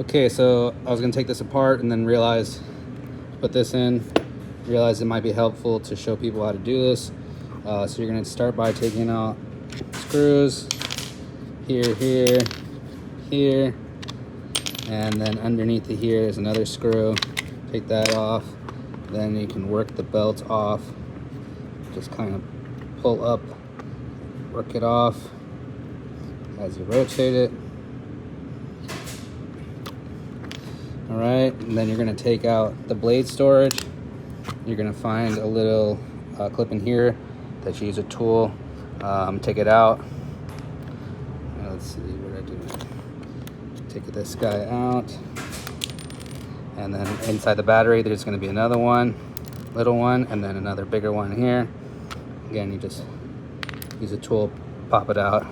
Okay, so I was gonna take this apart and then put this in, realize it might be helpful to show people how to do this. So you're gonna start by taking out screws here, here, here, and then underneath here is another screw. Take that off. Then you can work the belt off. Just kind of pull up, work it off as you rotate it. All right, and then you're gonna take out the blade storage. You're gonna find a little clip in here that you use a tool. Take it out. Let's see what I do. Take this guy out. And then inside the battery, there's gonna be another one, little one, and then another bigger one here. Again, you just use a tool, pop it out.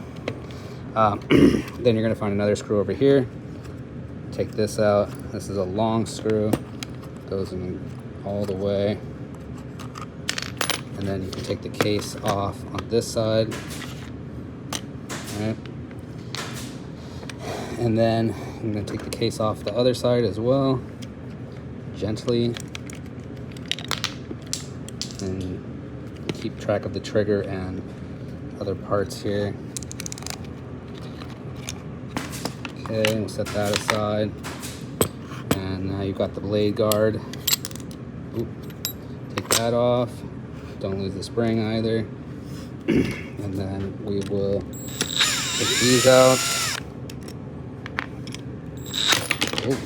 Then you're gonna find another screw over here. Take this out. This is a long screw, goes in all the way. And then you can take the case off on this side. All right. And then I'm gonna take the case off the other side as well, gently. And keep track of the trigger and other parts here. Okay, we'll set that aside. And now you've got the blade guard. Oop. Take that off. Don't lose the spring either. And then we will take these out. Oh.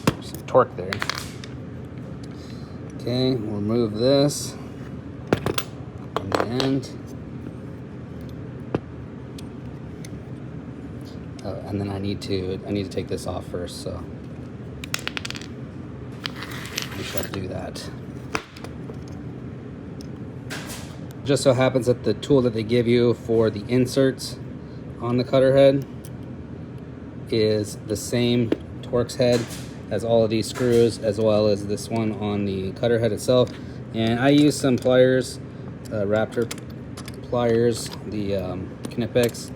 There's some torque there. Okay, we'll remove this from the end. And then I need to take this off first, so we shall do that. Just so happens that the tool that they give you for the inserts on the cutter head is the same Torx head as all of these screws, as well as this one on the cutter head itself. And I use some pliers, Raptor pliers, the Knipex,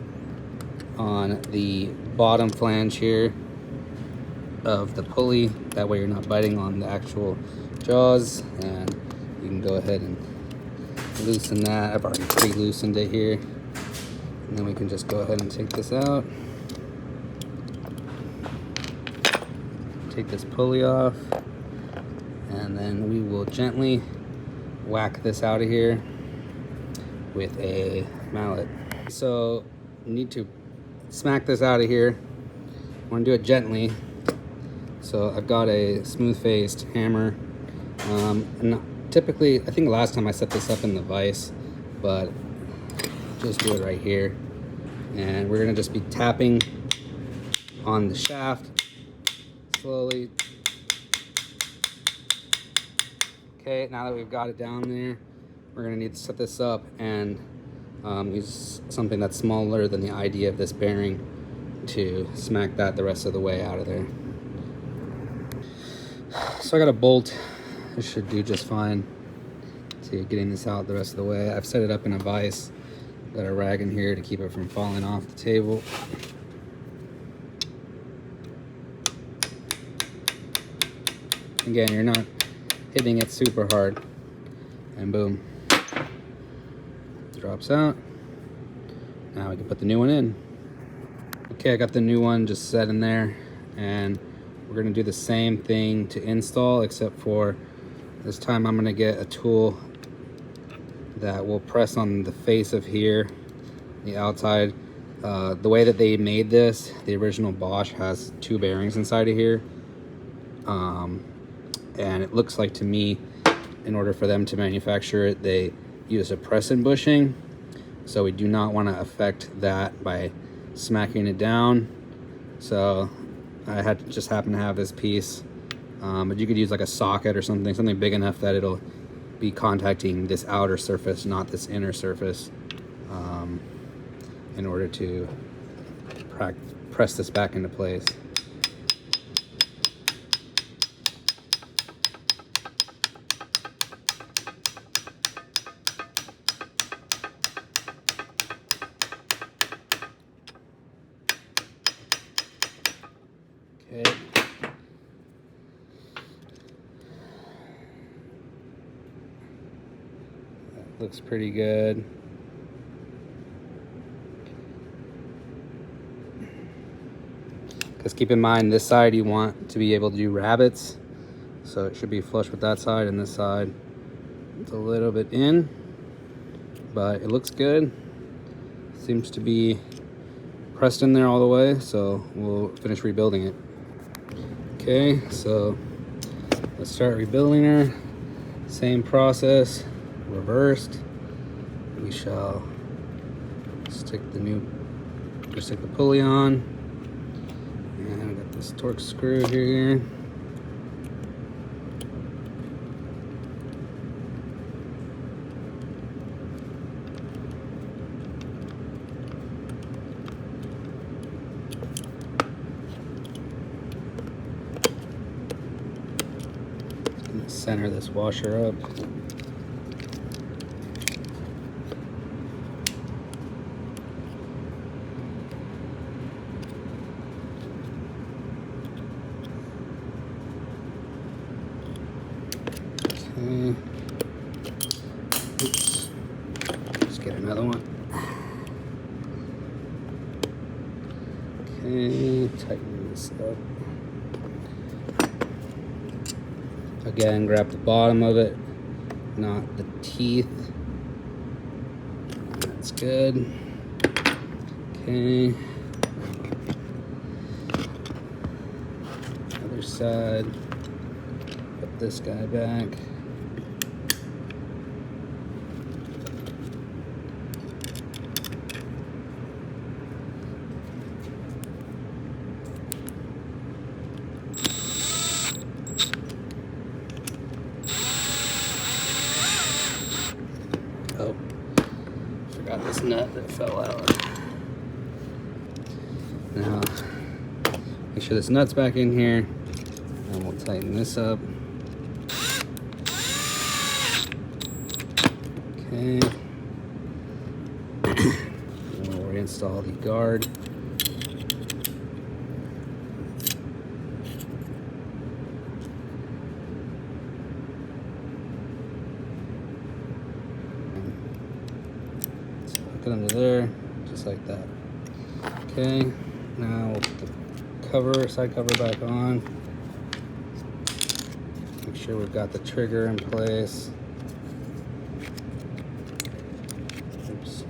on the bottom flange here of the pulley. That way you're not biting on the actual jaws, and you can go ahead and loosen that. I've already pre-loosened it here. And then we can just go ahead and take this out. Take this pulley off, and then we will gently whack this out of here with a mallet. So you need to smack this out of here. I want to do it gently. So I've got a smooth-faced hammer. And typically, I think last time I set this up in the vise, but just do it right here. And we're gonna just be tapping on the shaft slowly. Okay, now that we've got it down there, we're gonna need to set this up and use something that's smaller than the idea of this bearing to smack that the rest of the way out of there. So I got a bolt. This should do just fine to getting this out the rest of the way. I've set it up in a vise. Got a rag in here to keep it from falling off the table. Again, you're not hitting it super hard. And boom. Drops out. Now we can put the new one in. Okay, I got the new one just set in there, and we're gonna do the same thing to install, except for this time I'm gonna get a tool that will press on the face of here, the outside. The way that they made this, the original Bosch has two bearings inside of here. And it looks like to me, in order for them to manufacture it, they use a press-in bushing. So we do not want to affect that by smacking it down. So I just happen to have this piece, but you could use like a socket or something big enough that it'll be contacting this outer surface, not this inner surface, in order to press this back into place. Okay. That looks pretty good. Because keep in mind, this side you want to be able to do rabbets. So it should be flush with that side, and this side it's a little bit in, but it looks good. Seems to be pressed in there all the way, so we'll finish rebuilding it. Okay, so let's start rebuilding her. Same process, reversed. We shall stick the pulley on. And I got this Torx screw here. Center this washer up. Okay. Oops. Let's get another one. Okay, tighten this up. Again, grab the bottom of it, not the teeth. That's good. Okay. Other side. Put this guy back. Oh, forgot this nut that fell out. Now, make sure this nut's back in here, and we'll tighten this up. Okay. We'll reinstall the guard. Put it under there, just like that. Okay, now we'll put the side cover back on. Make sure we've got the trigger in place. Oops.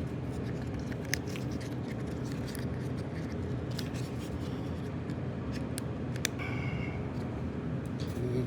Okay.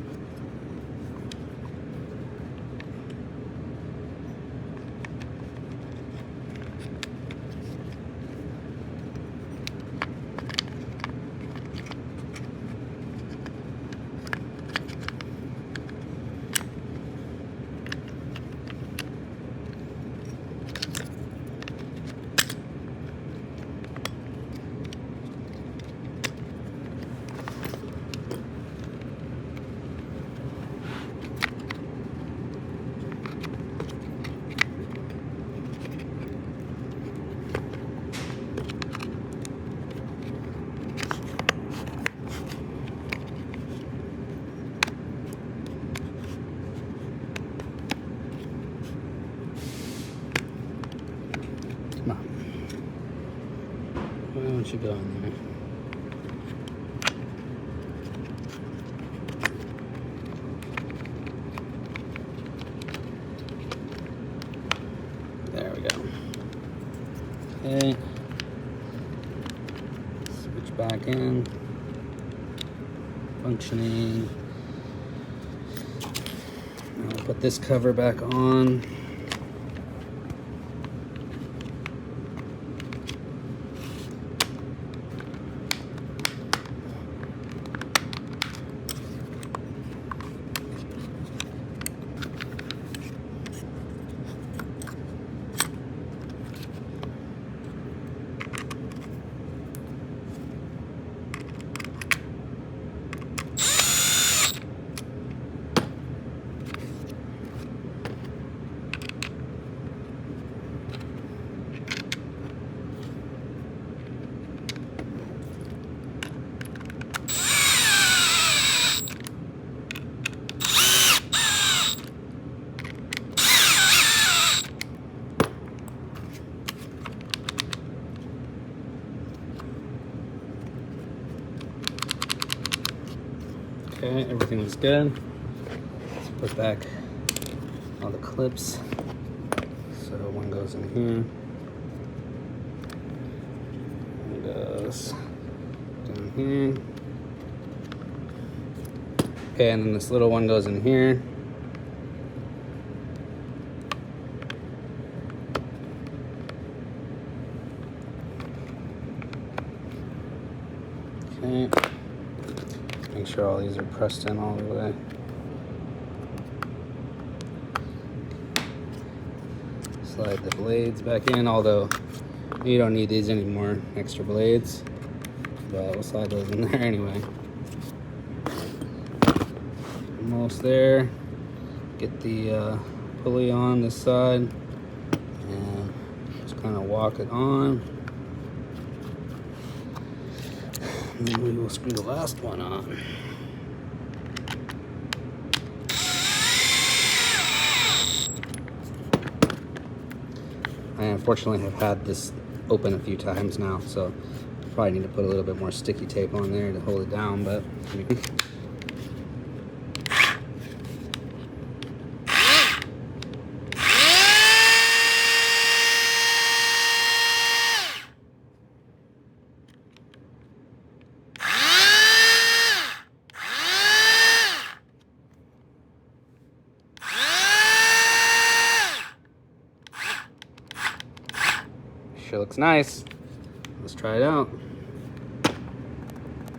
Come on. Why don't you go in there? There we go. Okay. Switch back in. Functioning. I'll put this cover back on. Okay, everything looks good. Let's put back all the clips. So one goes in here. One goes down here. Okay, and then this little one goes in here. Okay. Make sure all these are pressed in all the way. Slide the blades back in, although you don't need these anymore, extra blades. But we'll slide those in there anyway. Almost there. Get the pulley on this side and just kind of walk it on. And then we will screw the last one on. I unfortunately have had this open a few times now, so probably need to put a little bit more sticky tape on there to hold it down, but sure looks nice. Let's try it out.